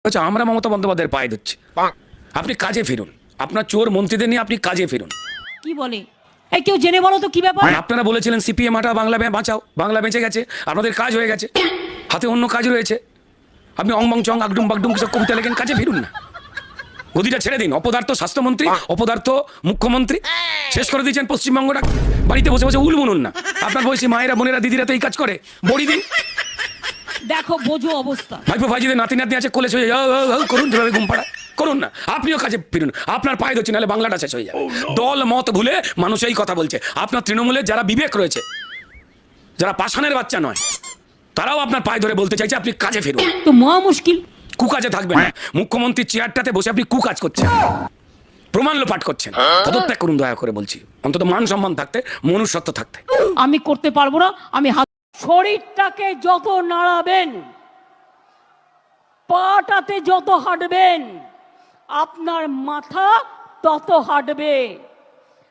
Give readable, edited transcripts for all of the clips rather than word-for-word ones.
আচ্ছা, আমরা মমতা বন্দ্যোপাধ্যায়ের পায়ে ধরছি, আপনি কাজে ফিরুন, আপনার চোর মন্ত্রীদের নিয়ে আপনি কাজে ফিরুন। কি বলে এই কেউ জেনে বলো তো কি ব্যাপার? আপনারা বলেছিলেন সিপিএম হাঁটা, বাংলা বাঁচাও, বাংলা বেঁচে গেছে, আপনাদের কাজ হয়ে গেছে, হাতে অন্য কাজ রয়েছে। আপনি অংবং চং আগডুম বাগডুম কিছু কবিতা লেখেন, কাজে ফিরুন না, গদিটা ছেড়ে দিন। অপদার্থ স্বাস্থ্যমন্ত্রী, অপদার্থ মুখ্যমন্ত্রী, শেষ করে দিয়েছেন পশ্চিমবঙ্গটা। বাড়িতে বসে বসে উল বুনুন না, আপনার বয়সী মায়েরা বোনেরা দিদিরা তো এই কাজ করে, বড়ি দিন। দেখো বোঝো অবস্থা, ভাইপো ভাইজিদের নাতি নাতনি আছে, কোলে শুয়ে করুন, যেভাবে ঘুম পাড়ায় করুন না, আপনিও কাজে ফিরুন। আপনার পায়ে ধরছি, নাহলে বাংলাটা শেষ হয়ে যাবে। দল মত ভুলে মানুষ এই কথা বলছে। আপনার তৃণমূলের যারা বিবেক রয়েছে, যারা পাষাণের বাচ্চা নয়, তারাও আপনার পায়ে ধরে বলতে চাইছে আপনি কাজে ফিরুন। তো মহা মুশকিল, কুকাজে থাকবেন না। মুখ্যমন্ত্রীর চেয়ারটাতে বসে আপনি কুকাজ করছেন, প্রমাণ লোপাট করছেন। পদত্যাগ করুন দয়া করে বলছি, অন্তত মান সম্মান থাকতে, মনুষ্যত্ব থাকতে। আমি করতে পারবো না। আমি শরীরটাকে যত নাড়াবেন, পাটাতে যত হাঁটবেন, আপনার মাথা তত হাঁটবে।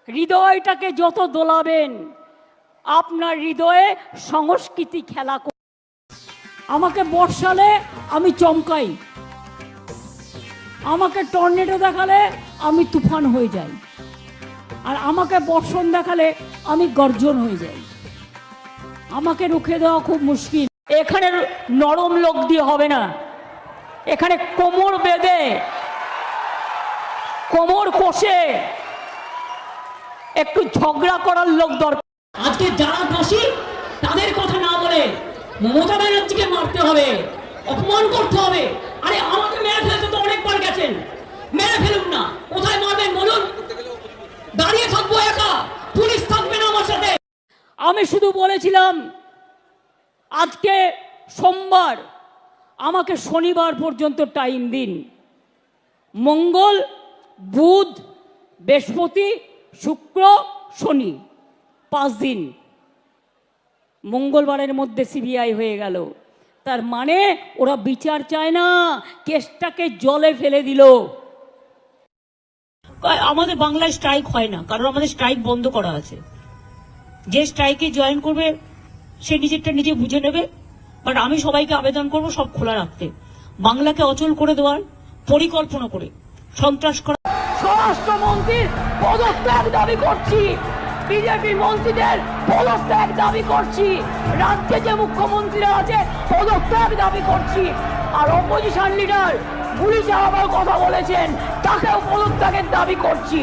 হৃদয়টাকে যত দোলাবেন, আপনার হৃদয়ে সংস্কৃতি খেলা করে। আমাকে বর্ষালে আমি চমকাই, আমাকে টর্নেডো দেখালে আমি তুফান হয়ে যাই, আর আমাকে বর্ষণ দেখালে আমি গর্জন হয়ে যাই। আমাকে রুখে দেওয়া খুব মুশকিল। এখানে নরম লোক দিয়ে হবে না, এখানে কোমর বেঁধে, কোমর কষে একটু ঝগড়া করার লোক দরকার। আজকে যারা দোষী তাদের কথা না বলে মমতা ব্যানার্জিকে মারতে হবে, অপমান করতে হবে। আরে আমাকে মেরে ফেলতে তো অনেকবার গেছেন, মেরে ফেলুন না। কোথায় মারবেন বলুন? দাঁড়িয়ে থাকবো একা, পুলিশ থাকবে না আমার সাথে। আমি শুধু বলেছিলাম আজকে সোমবার, আমাকে শনিবার পর্যন্ত টাইম দিন। মঙ্গল, বুধ, বৃহস্পতি, শুক্র, শনি, 5 দিন। মঙ্গলবারের মধ্যে সিবিআই হয়ে গেল, তার মানে ওরা বিচার চায় না, কেসটাকে জলে ফেলে দিল। আমাদের বাংলায় স্ট্রাইক হয় না, কারণ আমাদের স্ট্রাইক বন্ধ করা আছে। যে স্ট্রাইকে জয়েন করবে সে নিজেরটা নিজে বুঝে নেবে। বাট আমি সবাইকে আবেদন করব সব খোলা রাখতে, বাংলাকে অচল করে দেওয়ার পরিকল্পনা করে সন্ত্রাস করা। স্বরাষ্ট্রমন্ত্রীর পদত্যাগ দাবি করছি, বিজেপি মন্ত্রীদের পদত্যাগ দাবি করছি, রাজ্যে যে মুখ্যমন্ত্রীরা আছে পদত্যাগ দাবি করছি, আর অপোজিশন লিডার গুলি চালাবার কথা বলেছেন তাকেও পদত্যাগের দাবি করছি।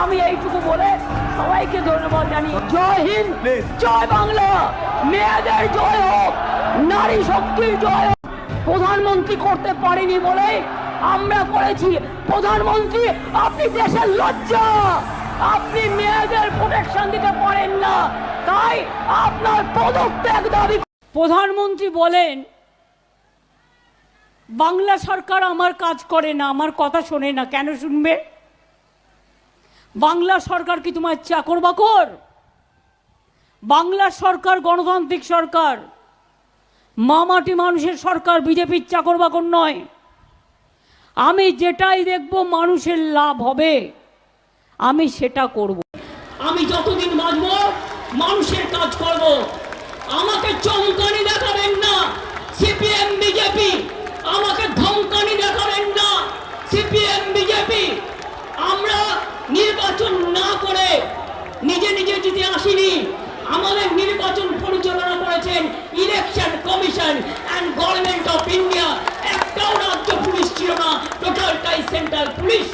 আমি এইটুকু বলে সবাইকে ধন্যবাদ জানি। জয় হিন্দ, জয় বাংলা, মেয়েদের জয় হোক, নারী শক্তির জয় হোক। প্রধানমন্ত্রী করতে পারেনি বলে আমরা করেছি। প্রধানমন্ত্রী আপনি দেশের লজ্জা, আপনি মেয়েদের প্রোটেকশন দিতে পারেন না, তাই আপনার পদত্যাগ দাবি। প্রধানমন্ত্রী বলেন বাংলা সরকার আমার কাজ করে না, আমার কথা শোনে না। কেন শুনবে? বাংলা সরকার কি তোমার চাকর বাকর? বাংলা সরকার গণতান্ত্রিক সরকার, মামাটি মানুষের সরকার, বিজেপির চাকর বাকর নয়। আমি যেটাই দেখব মানুষের লাভ হবে আমি সেটা করব। আমি যতদিন বাঁচব মানুষের কাজ করব। আমাকে চমকানি দেখাবেন না সিপিএম বিজেপি, আমাকে ধমকানি দেখাবেন না সিপিএম বিজেপি। আমরা নির্বাচন না করে নিজে নিজে জিতে আসিনি, আমাদের নির্বাচন পরিচালনা করেছেন election commission and government of India. একটাও রাজ্য পুলিশ ছিল না, টোটালটাই সেন্ট্রাল পুলিশ।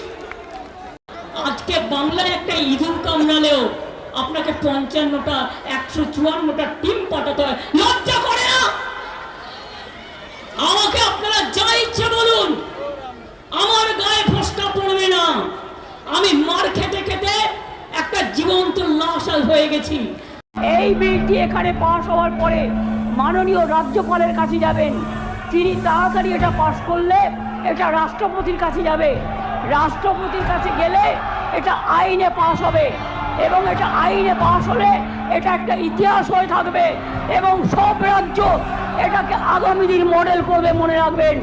আজকে বাংলায় একটা ইঁদুর কামড়ালেও আপনাকে 55টা 154টা টিম পাঠাতে হয়, লজ্জা করে না? আমাকে আপনারা যা ইচ্ছে বলুন, আমার গায়ে ফোস্কা পড়বে না। আমি মার খেতে খেতে একটা জীবন্ত লাশ হয়ে গেছি। এই বিলটি এখানে পাশ হওয়ার পরে মাননীয় রাজ্যপালের কাছে যাবেন, তিনি তাড়াতাড়ি এটা পাশ করলে এটা রাষ্ট্রপতির কাছে যাবে, রাষ্ট্রপতির কাছে গেলে এটা আইনে পাশ হবে, এবং এটা আইনে পাশ হলে এটা একটা ইতিহাস হয়ে থাকবে, এবং সব রাজ্য এটাকে আগামী দিন মডেল করবে, মনে রাখবেন।